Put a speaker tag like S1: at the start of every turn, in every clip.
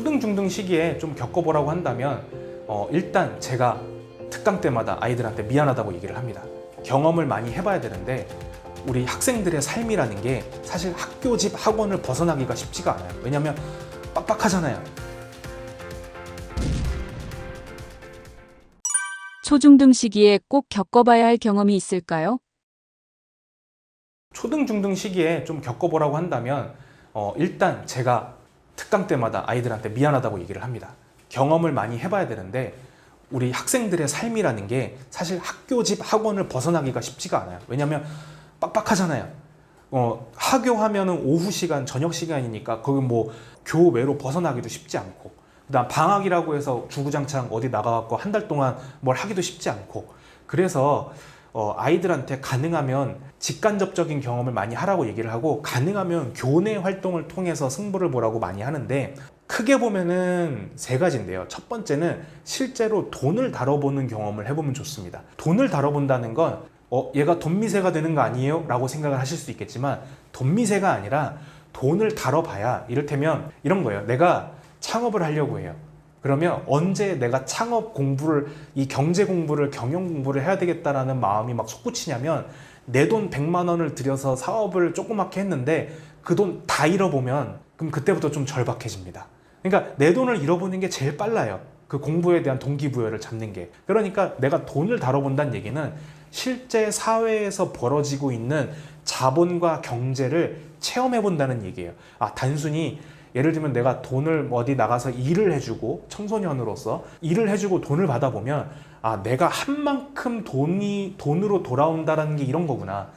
S1: 초등, 중등 시기에 좀 겪어보라고 한다면 일단 제가 특강 때마다 아이들한테 미안하다고 얘기를 합니다. 경험을 많이 해봐야 되는데 우리 학생들의 삶이라는 게 사실 학교, 집, 학원을 벗어나기가 쉽지가 않아요. 왜냐하면 빡빡하잖아요.
S2: 초중등 시기에 꼭 겪어봐야 할 경험이 있을까요?
S1: 초등, 중등 시기에 좀 겪어보라고 한다면 일단 제가 특강 때마다 아이들한테 미안하다고 얘기를 합니다. 경험을 많이 해봐야 되는데 우리 학생들의 삶이라는 게 사실 학교, 집, 학원을 벗어나기가 쉽지가 않아요. 왜냐하면 빡빡하잖아요. 하교하면은 오후 시간, 저녁 시간이니까 거기 뭐 교외로 벗어나기도 쉽지 않고, 그다음 방학이라고 해서 주구장창 어디 나가갖고 한 달 동안 뭘 하기도 쉽지 않고, 그래서 아이들한테 가능하면 직간접적인 경험을 많이 하라고 얘기를 하고, 가능하면 교내 활동을 통해서 승부를 보라고 많이 하는데, 크게 보면은 세 가지인데요. 첫 번째는 실제로 돈을 다뤄보는 경험을 해보면 좋습니다. 돈을 다뤄본다는 건 얘가 돈미세가 되는 거 아니에요? 라고 생각을 하실 수 있겠지만, 돈미세가 아니라 돈을 다뤄봐야, 이를테면 이런 거예요. 내가 창업을 하려고 해요. 그러면 언제 내가 창업 공부를, 이 경제 공부를, 경영 공부를 해야 되겠다라는 마음이 막 솟구치냐면, 내 돈 100만 원을 들여서 사업을 조그맣게 했는데 그 돈 다 잃어보면, 그럼 그때부터 좀 절박해집니다. 그러니까 내 돈을 잃어보는 게 제일 빨라요. 그 공부에 대한 동기부여를 잡는 게. 그러니까 내가 돈을 다뤄본다는 얘기는 실제 사회에서 벌어지고 있는 자본과 경제를 체험해본다는 얘기예요. 단순히 예를 들면 내가 돈을 어디 나가서 일을 해주고, 청소년으로서 일을 해주고 돈을 받아보면, 내가 한 만큼 돈으로 돌아온다라는 게 이런 거구나.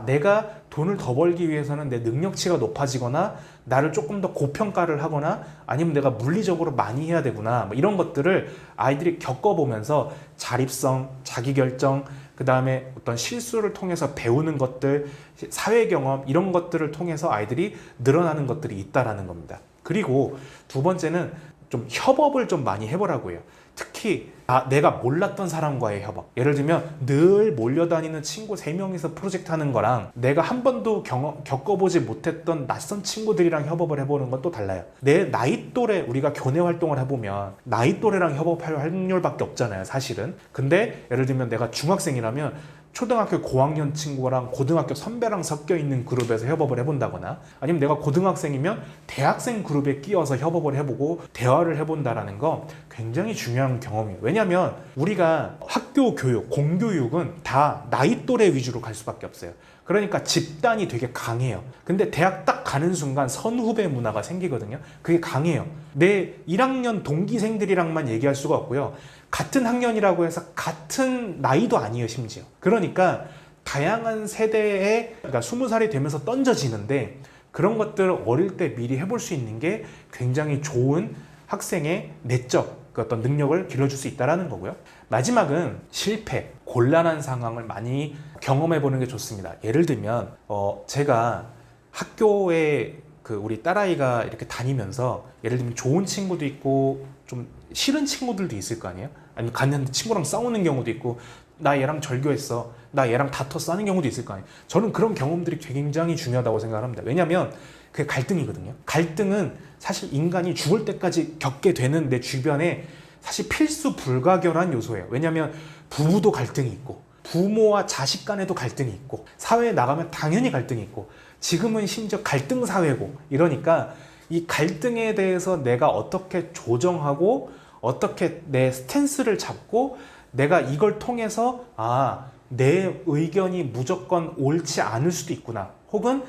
S1: 내가 돈을 더 벌기 위해서는 내 능력치가 높아지거나, 나를 조금 더 고평가를 하거나, 아니면 내가 물리적으로 많이 해야 되구나. 뭐 이런 것들을 아이들이 겪어보면서 자립성, 자기결정, 그 다음에 어떤 실수를 통해서 배우는 것들, 사회 경험, 이런 것들을 통해서 아이들이 늘어나는 것들이 있다라는 겁니다. 그리고 두 번째는 좀 협업을 좀 많이 해보라고 해요. 특히 내가 몰랐던 사람과의 협업. 예를 들면 늘 몰려다니는 친구 3명이서 프로젝트 하는 거랑, 내가 한 번도 겪어보지 못했던 낯선 친구들이랑 협업을 해보는 건 또 달라요. 내 나이 또래, 우리가 교내 활동을 해보면 나이 또래랑 협업할 확률밖에 없잖아요, 사실은. 근데 예를 들면 내가 중학생이라면 초등학교 고학년 친구랑 고등학교 선배랑 섞여 있는 그룹에서 협업을 해본다거나, 아니면 내가 고등학생이면 대학생 그룹에 끼어서 협업을 해보고 대화를 해본다라는 거 굉장히 중요한 경험이에요. 왜냐하면 우리가 학교 교육, 공교육은 다 나이 또래 위주로 갈 수밖에 없어요. 그러니까 집단이 되게 강해요. 근데 대학 딱 가는 순간 선후배 문화가 생기거든요. 그게 강해요. 내 1학년 동기생들이랑만 얘기할 수가 없고요. 같은 학년이라고 해서 같은 나이도 아니에요, 심지어. 그러니까 다양한 세대에, 그러니까 20살이 되면서 던져지는데, 그런 것들을 어릴 때 미리 해볼 수 있는 게 굉장히 좋은 학생의 내적 그 어떤 능력을 길러줄 수 있다는 거고요. 마지막은 실패, 곤란한 상황을 많이 경험해보는 게 좋습니다. 예를 들면 제가 학교에 우리 딸아이가 이렇게 다니면서, 예를 들면 좋은 친구도 있고 좀 싫은 친구들도 있을 거 아니에요? 아니면 갔는데 친구랑 싸우는 경우도 있고, 나 얘랑 절교했어, 나 얘랑 다퉜어 하는 경우도 있을 거 아니에요? 저는 그런 경험들이 굉장히 중요하다고 생각합니다. 왜냐하면 그게 갈등이거든요. 갈등은 사실 인간이 죽을 때까지 겪게 되는 내 주변에 사실 필수 불가결한 요소예요. 왜냐하면 부부도 갈등이 있고, 부모와 자식 간에도 갈등이 있고, 사회에 나가면 당연히 갈등이 있고, 지금은 심지어 갈등 사회고, 이러니까 이 갈등에 대해서 내가 어떻게 조정하고, 어떻게 내 스탠스를 잡고, 내가 이걸 통해서 내 의견이 무조건 옳지 않을 수도 있구나, 혹은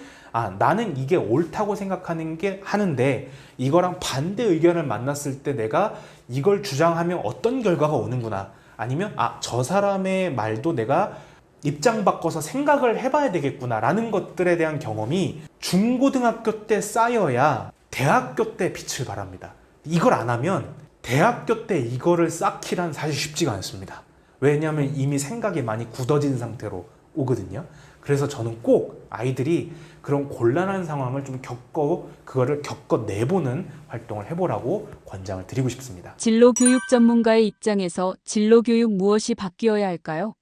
S1: 나는 이게 옳다고 생각하는 게 하는데, 이거랑 반대 의견을 만났을 때 내가 이걸 주장하면 어떤 결과가 오는구나, 아니면 저 사람의 말도 내가 입장 바꿔서 생각을 해봐야 되겠구나 라는 것들에 대한 경험이 중고등학교 때 쌓여야 대학교 때 빛을 발합니다. 이걸 안 하면 대학교 때 이거를 쌓기란 사실 쉽지가 않습니다. 왜냐하면 이미 생각이 많이 굳어진 상태로 오거든요. 그래서 저는 꼭 아이들이 그런 곤란한 상황을 좀 그거를 겪어내보는 활동을 해보라고 권장을 드리고 싶습니다.
S2: 진로교육 전문가의 입장에서 진로교육 무엇이 바뀌어야 할까요?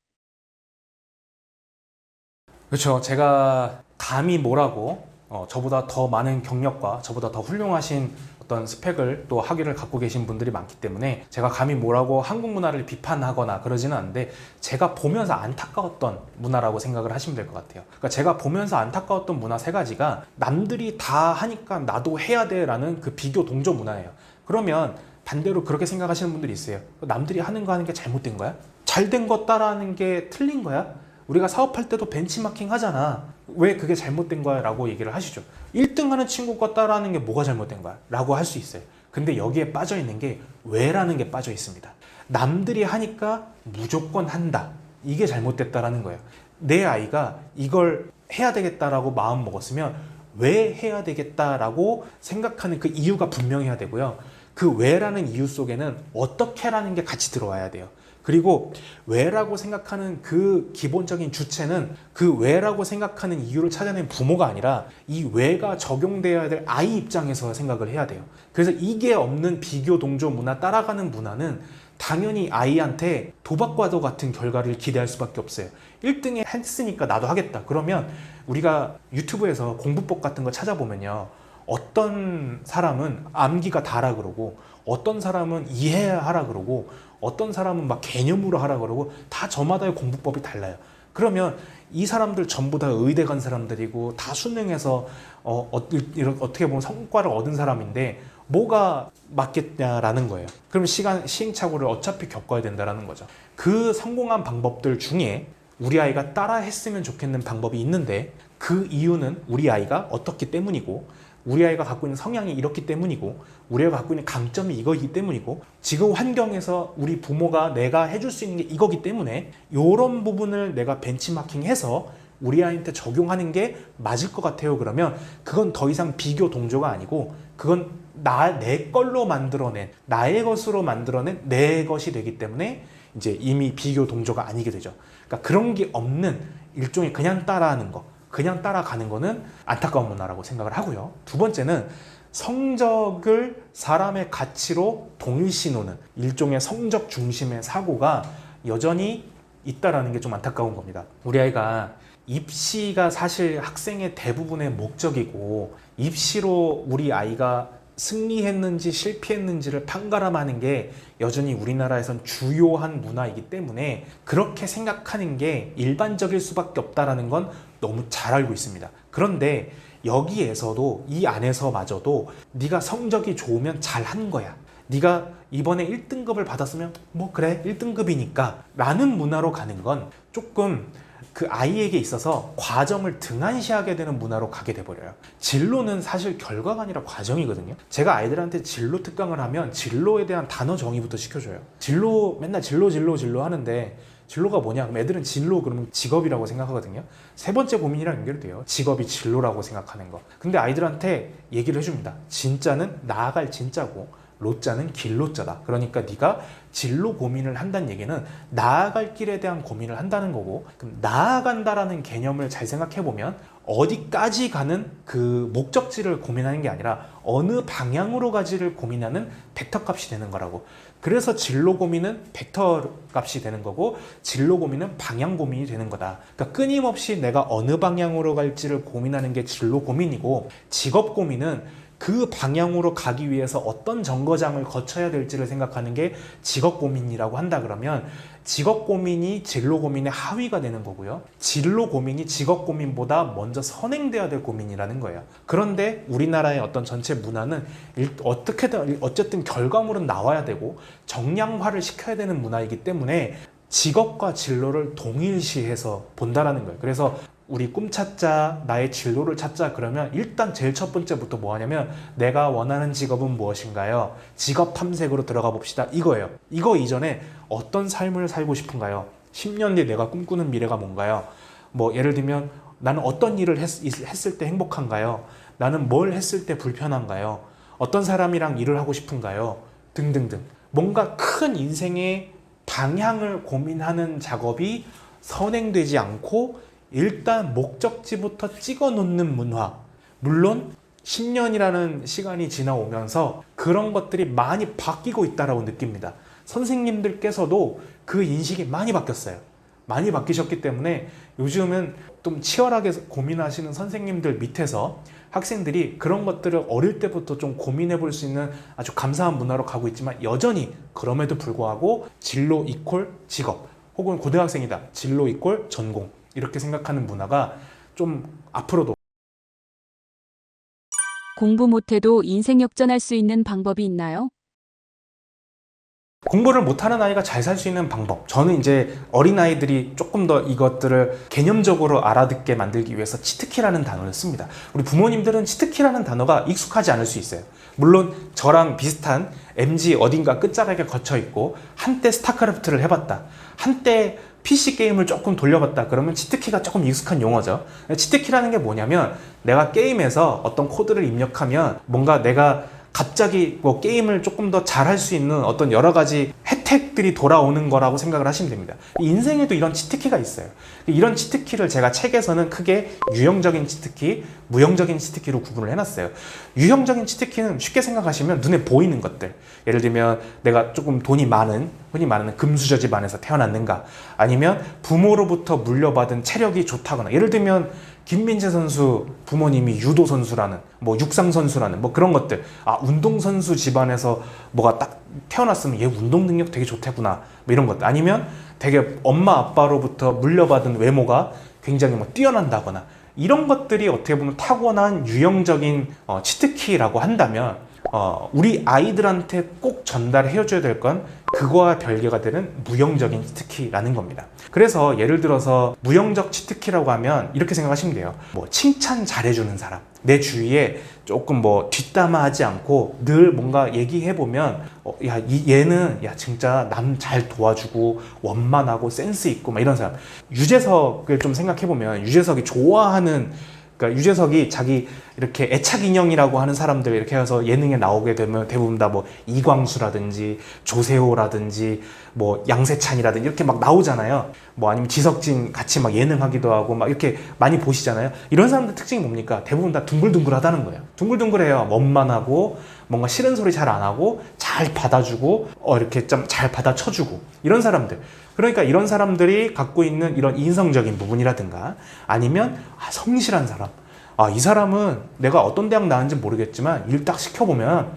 S1: 그렇죠. 제가 감히 뭐라고 저보다 더 많은 경력과 저보다 더 훌륭하신 어떤 스펙을 또 학위를 갖고 계신 분들이 많기 때문에 제가 감히 뭐라고 한국 문화를 비판하거나 그러지는 않는데 제가 보면서 안타까웠던 문화라고 생각을 하시면 될 것 같아요. 그러니까 제가 보면서 안타까웠던 문화 세 가지가 남들이 다 하니까 나도 해야 돼라는 그 비교 동조 문화예요. 그러면 반대로 그렇게 생각하시는 분들이 있어요. 남들이 하는 거 하는 게 잘못된 거야? 잘된 거 따라하는 게 틀린 거야? 우리가 사업할 때도 벤치마킹 하잖아. 왜 그게 잘못된 거야? 라고 얘기를 하시죠. 1등 하는 친구가 따라하는 게 뭐가 잘못된 거야? 라고 할 수 있어요. 근데 여기에 빠져 있는 게 왜라는 게 빠져 있습니다. 남들이 하니까 무조건 한다. 이게 잘못됐다라는 거예요. 내 아이가 이걸 해야 되겠다라고 마음 먹었으면 왜 해야 되겠다라고 생각하는 그 이유가 분명해야 되고요. 그 왜라는 이유 속에는 어떻게라는 게 같이 들어와야 돼요. 그리고 왜라고 생각하는 그 기본적인 주체는 그 왜라고 생각하는 이유를 찾아낸 부모가 아니라 이 왜가 적용되어야 될 아이 입장에서 생각을 해야 돼요. 그래서 이게 없는 비교 동조 문화 따라가는 문화는 당연히 아이한테 도박과도 같은 결과를 기대할 수밖에 없어요. 1등에 했으니까 나도 하겠다. 그러면 우리가 유튜브에서 공부법 같은 거 찾아보면요. 어떤 사람은 암기가 다라 그러고 어떤 사람은 이해하라 그러고 어떤 사람은 막 개념으로 하라 그러고 다 저마다의 공부법이 달라요. 그러면 이 사람들 전부 다 의대 간 사람들이고 다 수능해서 어떻게 보면 성과를 얻은 사람인데 뭐가 맞겠냐라는 거예요. 그럼 시행착오를 어차피 겪어야 된다는 거죠. 그 성공한 방법들 중에 우리 아이가 따라 했으면 좋겠는 방법이 있는데 그 이유는 우리 아이가 어떻기 때문이고 우리 아이가 갖고 있는 성향이 이렇기 때문이고 우리 아이가 갖고 있는 강점이 이거이기 때문이고 지금 환경에서 우리 부모가 내가 해줄 수 있는 게 이거기 때문에 이런 부분을 내가 벤치마킹해서 우리 아이한테 적용하는 게 맞을 것 같아요. 그러면 그건 더 이상 비교 동조가 아니고 그건 내 걸로 만들어낸 나의 것으로 만들어낸 내 것이 되기 때문에 이제 이미 비교 동조가 아니게 되죠. 그러니까 그런 게 없는 일종의 그냥 따라하는 거 그냥 따라가는 거는 안타까운 문화라고 생각을 하고요. 두 번째는 성적을 사람의 가치로 동일시 노는 일종의 성적 중심의 사고가 여전히 있다라는 게 좀 안타까운 겁니다. 우리 아이가 입시가 사실 학생의 대부분의 목적이고 입시로 우리 아이가 승리했는지 실패했는지를 판가름하는 게 여전히 우리나라에선 주요한 문화이기 때문에 그렇게 생각하는 게 일반적일 수밖에 없다는 건 너무 잘 알고 있습니다. 그런데 여기에서도 이 안에서마저도 네가 성적이 좋으면 잘한 거야. 네가 이번에 1등급을 받았으면 뭐 그래 1등급이니까 라는 문화로 가는 건 조금 그 아이에게 있어서 과정을 등한시하게 되는 문화로 가게 돼버려요. 진로는 사실 결과가 아니라 과정이거든요. 제가 아이들한테 진로 특강을 하면 진로에 대한 단어 정의부터 시켜줘요. 진로 맨날 진로 하는데 진로가 뭐냐? 그럼 애들은 진로 그러면 직업이라고 생각하거든요. 세 번째 고민이랑 연결돼요. 직업이 진로라고 생각하는 거. 근데 아이들한테 얘기를 해줍니다. 진짜는 나아갈 진짜고 로자는 길로자다. 그러니까 네가 진로 고민을 한다는 얘기는 나아갈 길에 대한 고민을 한다는 거고 그럼 나아간다라는 개념을 잘 생각해보면 어디까지 가는 그 목적지를 고민하는 게 아니라 어느 방향으로 가지를 고민하는 벡터 값이 되는 거라고. 그래서 진로 고민은 벡터 값이 되는 거고 진로 고민은 방향 고민이 되는 거다. 그러니까 끊임없이 내가 어느 방향으로 갈지를 고민하는 게 진로 고민이고 직업 고민은 그 방향으로 가기 위해서 어떤 정거장을 거쳐야 될지를 생각하는 게 직업 고민이라고 한다 그러면 직업 고민이 진로 고민의 하위가 되는 거고요. 진로 고민이 직업 고민보다 먼저 선행돼야 될 고민이라는 거예요. 그런데 우리나라의 어떤 전체 문화는 어쨌든 결과물은 나와야 되고 정량화를 시켜야 되는 문화이기 때문에 직업과 진로를 동일시해서 본다라는 거예요. 그래서 우리 꿈 찾자, 나의 진로를 찾자 그러면 일단 제일 첫 번째부터 뭐 하냐면 내가 원하는 직업은 무엇인가요? 직업 탐색으로 들어가 봅시다. 이거예요. 이거 이전에 어떤 삶을 살고 싶은가요? 10년 뒤에 내가 꿈꾸는 미래가 뭔가요? 뭐 예를 들면 나는 어떤 일을 했을 때 행복한가요? 나는 뭘 했을 때 불편한가요? 어떤 사람이랑 일을 하고 싶은가요? 등등등. 뭔가 큰 인생의 방향을 고민하는 작업이 선행되지 않고 일단 목적지부터 찍어 놓는 문화. 물론 10년이라는 시간이 지나오면서 그런 것들이 많이 바뀌고 있다고 느낍니다. 선생님들께서도 그 인식이 많이 바뀌었어요. 많이 바뀌셨기 때문에 요즘은 좀 치열하게 고민하시는 선생님들 밑에서 학생들이 그런 것들을 어릴 때부터 좀 고민해 볼 수 있는 아주 감사한 문화로 가고 있지만, 여전히 그럼에도 불구하고 진로 이퀄 직업, 혹은 고등학생이다 진로 이퀄 전공, 이렇게 생각하는 문화가 좀 앞으로도.
S2: 공부 못해도 인생 역전할 수 있는 방법이 있나요?
S1: 공부를 못하는 아이가 잘 살 수 있는 방법, 저는 이제 어린아이들이 조금 더 이것들을 개념적으로 알아듣게 만들기 위해서 치트키라는 단어를 씁니다. 우리 부모님들은 치트키라는 단어가 익숙하지 않을 수 있어요. 물론 저랑 비슷한 MZ 어딘가 끝자락에 거쳐 있고 한때 스타크래프트를 해봤다, 한때 PC 게임을 조금 돌려봤다, 그러면 치트키가 조금 익숙한 용어죠. 치트키라는 게 뭐냐면, 내가 게임에서 어떤 코드를 입력하면 뭔가 내가 갑자기 뭐 게임을 조금 더 잘할 수 있는 어떤 여러 가지 혜택들이 돌아오는 거라고 생각을 하시면 됩니다. 인생에도 이런 치트키가 있어요. 이런 치트키를 제가 책에서는 크게 유형적인 치트키, 무형적인 치트키로 구분을 해놨어요. 유형적인 치트키는 쉽게 생각하시면 눈에 보이는 것들, 예를 들면 내가 조금 돈이 많은, 흔히 말하는 금수저 집안에서 태어났는가, 아니면 부모로부터 물려받은 체력이 좋다거나, 예를 들면 김민재 선수 부모님이 유도 선수라는, 뭐 육상 선수라는, 뭐 그런 것들, 아 운동 선수 집안에서 뭐가 딱 태어났으면 얘 운동 능력 되게 좋대구나, 뭐 이런 것들, 아니면 되게 엄마 아빠로부터 물려받은 외모가 굉장히 뭐 뛰어난다거나, 이런 것들이 어떻게 보면 타고난 유형적인 치트키라고 한다면, 우리 아이들한테 꼭 전달해줘야 될 건 그거와 별개가 되는 무형적인 치트키라는 겁니다. 그래서 예를 들어서 무형적 치트키라고 하면 이렇게 생각하시면 돼요. 뭐 칭찬 잘해주는 사람, 내 주위에 조금 뭐 뒷담화하지 않고 늘 뭔가 얘기해보면 얘는 진짜 남 잘 도와주고 원만하고 센스 있고 막 이런 사람. 유재석을 좀 생각해보면, 유재석이 좋아하는, 그러니까 유재석이 자기 이렇게 애착 인형이라고 하는 사람들 이렇게 해서 예능에 나오게 되면 대부분 다 뭐 이광수라든지 조세호라든지 뭐 양세찬이라든지 이렇게 막 나오잖아요. 뭐 아니면 지석진 같이 막 예능하기도 하고 막 이렇게 많이 보시잖아요. 이런 사람들 특징이 뭡니까? 대부분 다 둥글둥글하다는 거예요. 둥글둥글해요. 원만하고 뭔가 싫은 소리 잘 안 하고 잘 받아주고 이렇게 좀 잘 받아쳐주고, 이런 사람들. 그러니까 이런 사람들이 갖고 있는 이런 인성적인 부분이라든가, 아니면 성실한 사람, 이 사람은 내가 어떤 대학 나왔는지 모르겠지만 일 딱 시켜보면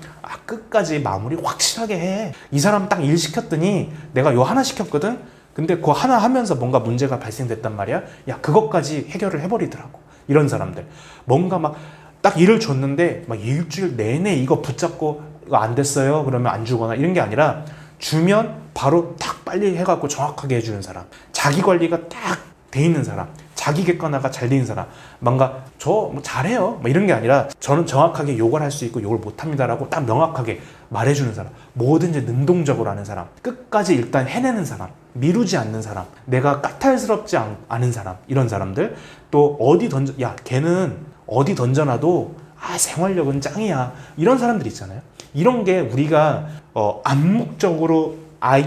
S1: 끝까지 마무리 확실하게 해. 이 사람 딱 일 시켰더니 내가 요 하나 시켰거든? 근데 그거 하나 하면서 뭔가 문제가 발생됐단 말이야. 그것까지 해결을 해버리더라고. 이런 사람들. 뭔가 막 딱 일을 줬는데 막 일주일 내내 이거 붙잡고 이거 안 됐어요 그러면 안 주거나, 이런 게 아니라 주면 바로 딱 빨리 해갖고 정확하게 해주는 사람, 자기 관리가 딱 돼 있는 사람, 자기 객관화가 잘 돼 있는 사람, 뭔가 저 뭐 잘해요 뭐 이런 게 아니라 저는 정확하게 요걸 할 수 있고 요걸 못합니다라고 딱 명확하게 말해주는 사람, 뭐든지 능동적으로 하는 사람, 끝까지 일단 해내는 사람, 미루지 않는 사람, 내가 까탈스럽지 않은 사람, 이런 사람들. 또 걔는 어디 던져놔도 생활력은 짱이야, 이런 사람들 있잖아요. 이런 게 우리가 암묵적으로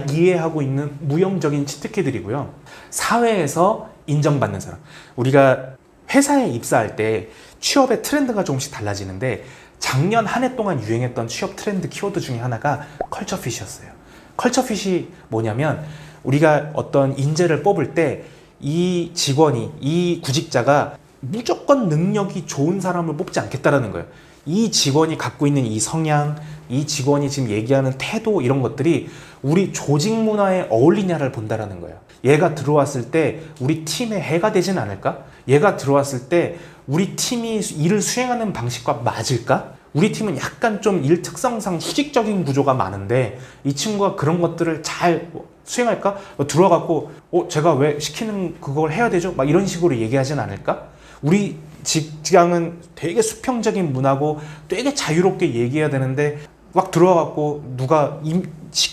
S1: 이해하고 있는 무형적인 치트키들이고요. 사회에서 인정받는 사람, 우리가 회사에 입사할 때 취업의 트렌드가 조금씩 달라지는데, 작년 한 해 동안 유행했던 취업 트렌드 키워드 중에 하나가 컬처핏이었어요. 컬처핏이 뭐냐면, 우리가 어떤 인재를 뽑을 때 이 직원이, 이 구직자가 무조건 능력이 좋은 사람을 뽑지 않겠다라는 거예요. 이 직원이 갖고 있는 이 성향, 이 직원이 지금 얘기하는 태도, 이런 것들이 우리 조직 문화에 어울리냐를 본다라는 거예요. 얘가 들어왔을 때 우리 팀에 해가 되진 않을까? 얘가 들어왔을 때 우리 팀이 일을 수행하는 방식과 맞을까? 우리 팀은 약간 좀 일 특성상 수직적인 구조가 많은데 이 친구가 그런 것들을 잘 수행할까? 들어와갖고 제가 왜 시키는 그걸 해야 되죠? 막 이런 식으로 얘기하진 않을까? 우리 직장은 되게 수평적인 문화고 되게 자유롭게 얘기해야 되는데 막 들어와갖고 누가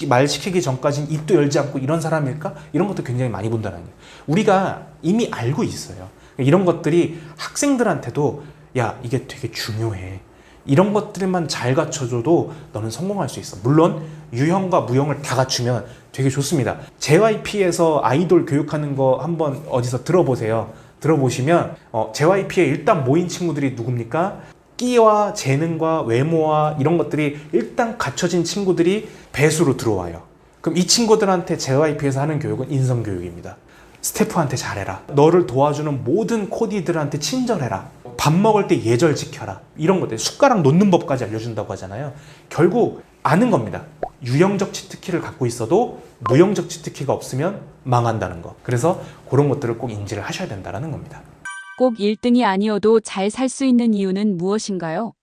S1: 말 시키기 전까지는 입도 열지 않고 이런 사람일까? 이런 것도 굉장히 많이 본다는 거예요. 우리가 이미 알고 있어요. 이런 것들이 학생들한테도 이게 되게 중요해. 이런 것들만 잘 갖춰줘도 너는 성공할 수 있어. 물론 유형과 무형을 다 갖추면 되게 좋습니다. JYP에서 아이돌 교육하는 거 한번 어디서 들어보세요. 들어보시면 JYP에 일단 모인 친구들이 누굽니까? 끼와 재능과 외모와 이런 것들이 일단 갖춰진 친구들이 배수로 들어와요. 그럼 이 친구들한테 JYP에서 하는 교육은 인성교육입니다. 스태프한테 잘해라. 너를 도와주는 모든 코디들한테 친절해라. 밥 먹을 때 예절 지켜라. 이런 것들, 숟가락 놓는 법까지 알려준다고 하잖아요. 결국 아는 겁니다. 유형적 치트키를 갖고 있어도 무형적 치트키가 없으면 망한다는 거. 그래서 그런 것들을 꼭 인지를 하셔야 된다는 겁니다.
S2: 꼭 1등이 아니어도 잘 살 수 있는 이유는 무엇인가요?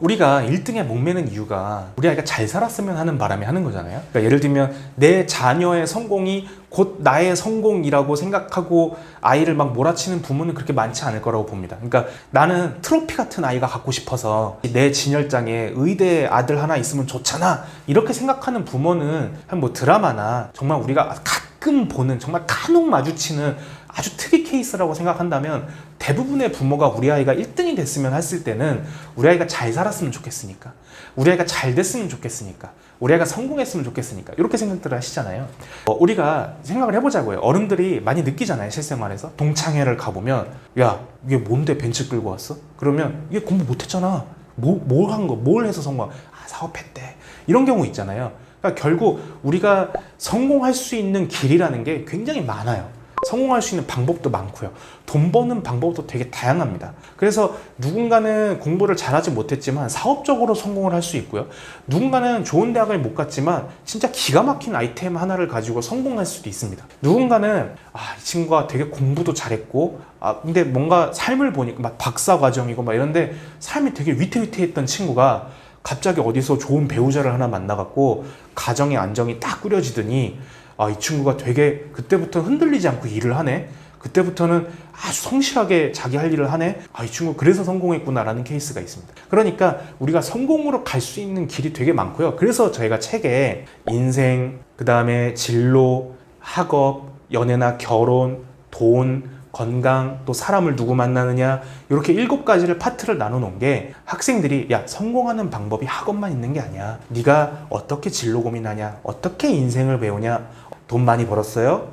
S1: 우리가 1등에 목매는 이유가 우리 아이가 잘 살았으면 하는 바람에 하는 거잖아요. 그러니까 예를 들면 내 자녀의 성공이 곧 나의 성공이라고 생각하고 아이를 막 몰아치는 부모는 그렇게 많지 않을 거라고 봅니다. 그러니까 나는 트로피 같은 아이가 갖고 싶어서 내 진열장에 의대 아들 하나 있으면 좋잖아, 이렇게 생각하는 부모는 뭐 드라마나 정말 우리가 가끔 보는, 정말 간혹 마주치는 아주 특이 케이스라고 생각한다면, 대부분의 부모가 우리 아이가 1등이 됐으면 했을 때는 우리 아이가 잘 살았으면 좋겠으니까, 우리 아이가 잘 됐으면 좋겠으니까, 우리 아이가 성공했으면 좋겠으니까, 이렇게 생각들을 하시잖아요. 우리가 생각을 해보자고요. 어른들이 많이 느끼잖아요. 실생활에서 동창회를 가보면, 야, 이게 뭔데 벤츠 끌고 왔어? 그러면 이게 공부 못했잖아. 뭘 해서 성공? 사업했대. 이런 경우 있잖아요. 그러니까 결국 우리가 성공할 수 있는 길이라는 게 굉장히 많아요. 성공할 수 있는 방법도 많고요. 돈 버는 방법도 되게 다양합니다. 그래서 누군가는 공부를 잘하지 못했지만 사업적으로 성공을 할 수 있고요. 누군가는 좋은 대학을 못 갔지만 진짜 기가 막힌 아이템 하나를 가지고 성공할 수도 있습니다. 누군가는 이 친구가 되게 공부도 잘했고 근데 뭔가 삶을 보니까 막 박사 과정이고 막 이런데 삶이 되게 위태위태했던 친구가 갑자기 어디서 좋은 배우자를 하나 만나갖고 가정의 안정이 딱 꾸려지더니 이 친구가 되게 그때부터 흔들리지 않고 일을 하네. 그때부터는 아주 성실하게 자기 할 일을 하네. 이 친구 그래서 성공했구나라는 케이스가 있습니다. 그러니까 우리가 성공으로 갈 수 있는 길이 되게 많고요. 그래서 저희가 책에 인생, 그 다음에 진로, 학업, 연애나 결혼, 돈, 건강, 또 사람을 누구 만나느냐, 이렇게 7가지를 파트를 나눠 놓은 게 학생들이 성공하는 방법이 학업만 있는 게 아니야. 네가 어떻게 진로 고민하냐, 어떻게 인생을 배우냐, 돈 많이 벌었어요?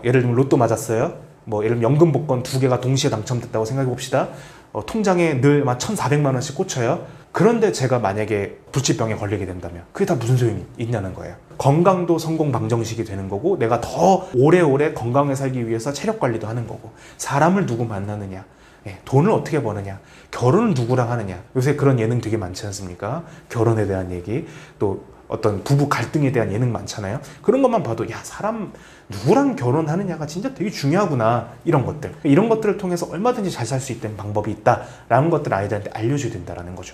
S1: 예를 들면 로또 맞았어요? 예를 들면 연금 복권 2개가 동시에 당첨됐다고 생각해 봅시다. 통장에 늘 1,400만 원씩 꽂혀요. 그런데 제가 만약에 불치병에 걸리게 된다면 그게 다 무슨 소용이 있냐는 거예요. 건강도 성공 방정식이 되는 거고, 내가 더 오래오래 건강하게 살기 위해서 체력 관리도 하는 거고, 사람을 누구 만나느냐, 돈을 어떻게 버느냐, 결혼을 누구랑 하느냐. 요새 그런 예능 되게 많지 않습니까? 결혼에 대한 얘기, 또 어떤 부부 갈등에 대한 예능 많잖아요. 그런 것만 봐도 사람 누구랑 결혼하느냐가 진짜 되게 중요하구나, 이런 것들을 통해서 얼마든지 잘 살 수 있는 방법이 있다라는 것들을 아이들한테 알려줘야 된다는 거죠.